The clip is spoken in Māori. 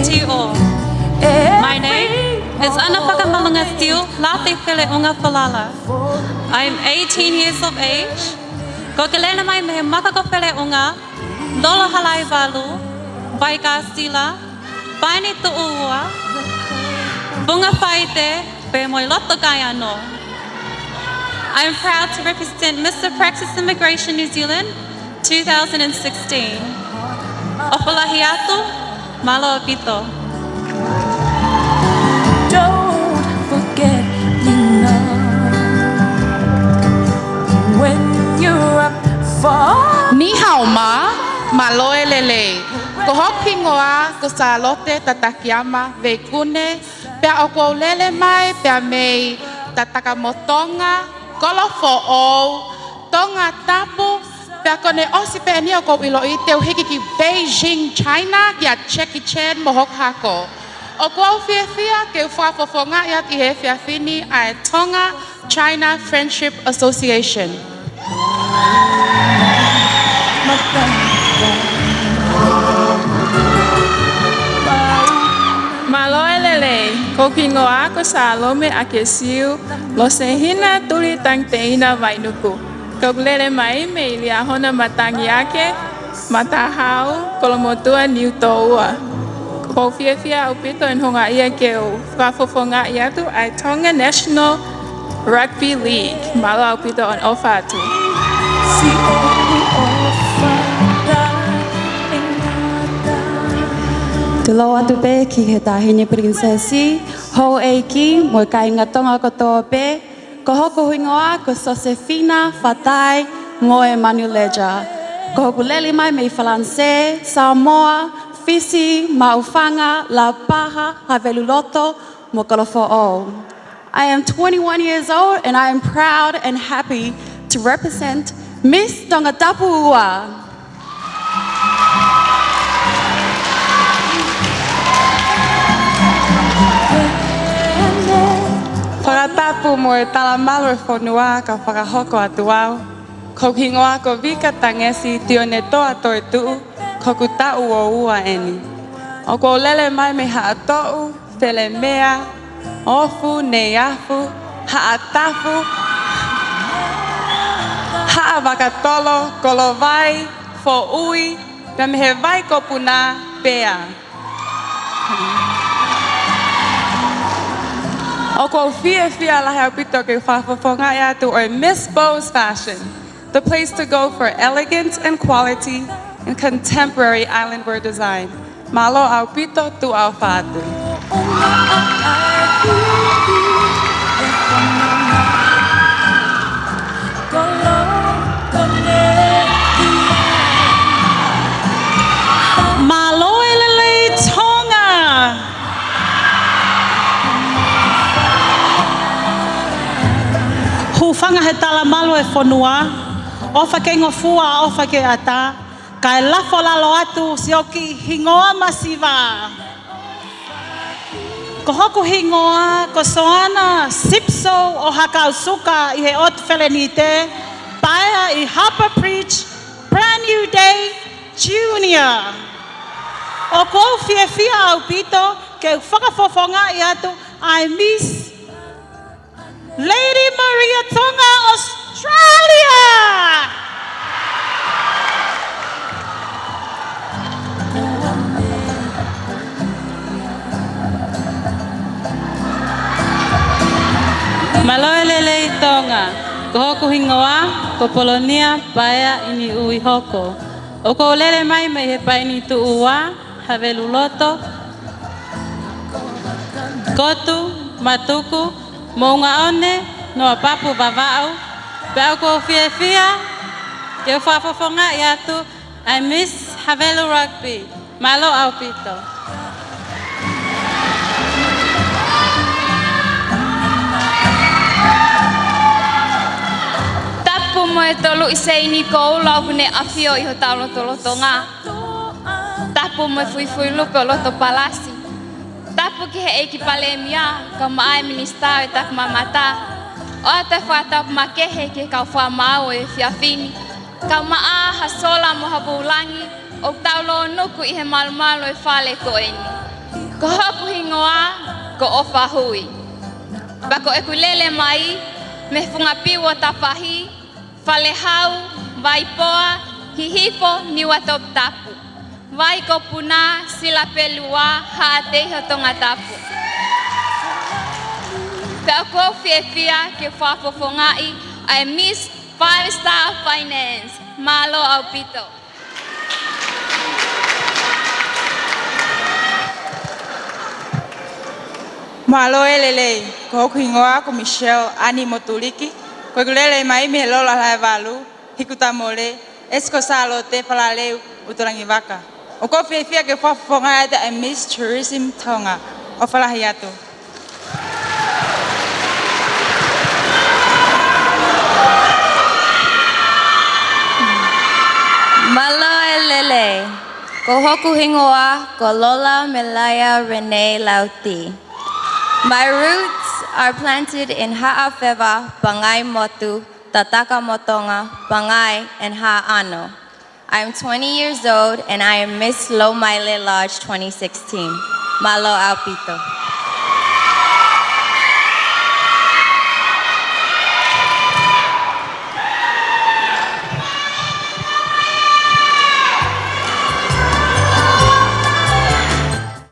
to you all. My name is Anapakamalunga Steel Latu Pele Unga Falala. I am 18 years of age. Ko kelena mai me makako pele unga, lolo halai valu, vaika stila, paini tu'ua, bunga faite, pe moi loto kayano. I am proud to represent Mr. Praxis Immigration New Zealand 2016. Opalahiatu, malo apito. Don't forget me now when you're up for. Ni hao ma loe lele. Ko hoki ngoa ko Salote tatakiama vekune pe o lele mai pe mei tataka motonga kolofo o Tongatapu pe kone osi pe ni ko ilo I te hiki ki Beijing China kia Jackie Chan mohok hako. O ko fia ke fafofonga ya I he fia fini a Tonga China Friendship Association. Maloelele, kokingoa ko Salome akesiu, lo sehina tuli tang teina vainuku. Koglele mai me lia hona matangi ake, matahau kolomotua niu toua. Ko fia upito en honga ia ke o fafofonga ia tu ai Tonga National Rugby League. Malo upito on ofatu. Tulo atu pe ki he tahine prinsesi, ho eiki mo kai ngatonga kotoa pe, ko hoko huingoa ko Josefina Fatai ngoe Manuleja. Ko hoku leli mai mei Falanse, Samoa, Fisi, Maufanga, La Paha, Haveluloto, mo kalofo o. I am 21 years old and I am proud and happy to represent Miss Tongatapu. Tongatapu mo e talamalo e whanua ka whakahoko atu au. Ko hingoa ko vika tangesi tione toa toi tuu, ko ku tau o ua eni. O ko lele mai me haatou, fele mea, ofu, neiafu, haatafu, haavakatolo, kolovai, fo ui, pe me he vai ko puna pea. O ko fia lahe apito ke whafafonga ia tu o Miss Bo's Fashion, the place to go for elegance and quality and contemporary island wear design. Malo au pito tu au fatu. Malo elele Tonga. Hufanga he talamalo e whanua, ofa ke ngofua, ofa ke ata, kai lafo lalo atu sioki hingoa masiva. Ko hoku hingoa, ko soana sipso o hakausuka I he ot felenite, paia I Harper Preach, Brand New Day, Junior. O ko fia au pito, ke whakafofonga I atu, I miss Lady Maria Tonga, Australia! Maloelele Tonga, ko hoku hingoa, ko Polonia, paia ini ui hoko. O ko lele mai me he paini tu ua, haveluloto, kotu, matuku, mounga one, noa papu vavau, peo ko fia, ke whafafonga I atu, I miss Havelu Rugby, malo au pito. Tapu mo e tolu I se ini kou lau kune afio I ho tau loto ngā. Tapu mo e fui lupe o loto palasi. Tapu ki he eki pale mia, ka maai minista e tak mamata. O te whatap makehe ke kau whamau e fiafini. Ka maa hasola mo habulangi, o taulo nuku I he malumalu e whale ko eni. Ko hoku hingoa ko ofa hui. Bako e kulele mai me funga piwa tapahi, fale hau, vai poa, hihifo ni watop tapu. Vai ko puna sila pelua haateho Tongatapu. Pe ako fiefia ke whafofongai ai Miss 5-Star Finance. Malo au pito. Malo elele, ko hoku ingoa ko Michelle ani motuliki, ko gulele mai me lola lai valu, hikuta mole, esko Salote palaleu uturangi waka. O ko fia ke whafonga ata a Miss Tourism Tonga, o whalahiatu. Malo elele, ko hoku hingoa ko Lola Melaya Renee Lauti. My roots are planted in Ha'awhewa, Bangai Motu, Tataka Motonga, Bangai, and Ha'ano. I am 20 years old and I am Miss Lomaile Lodge 2016. Malo Alpito.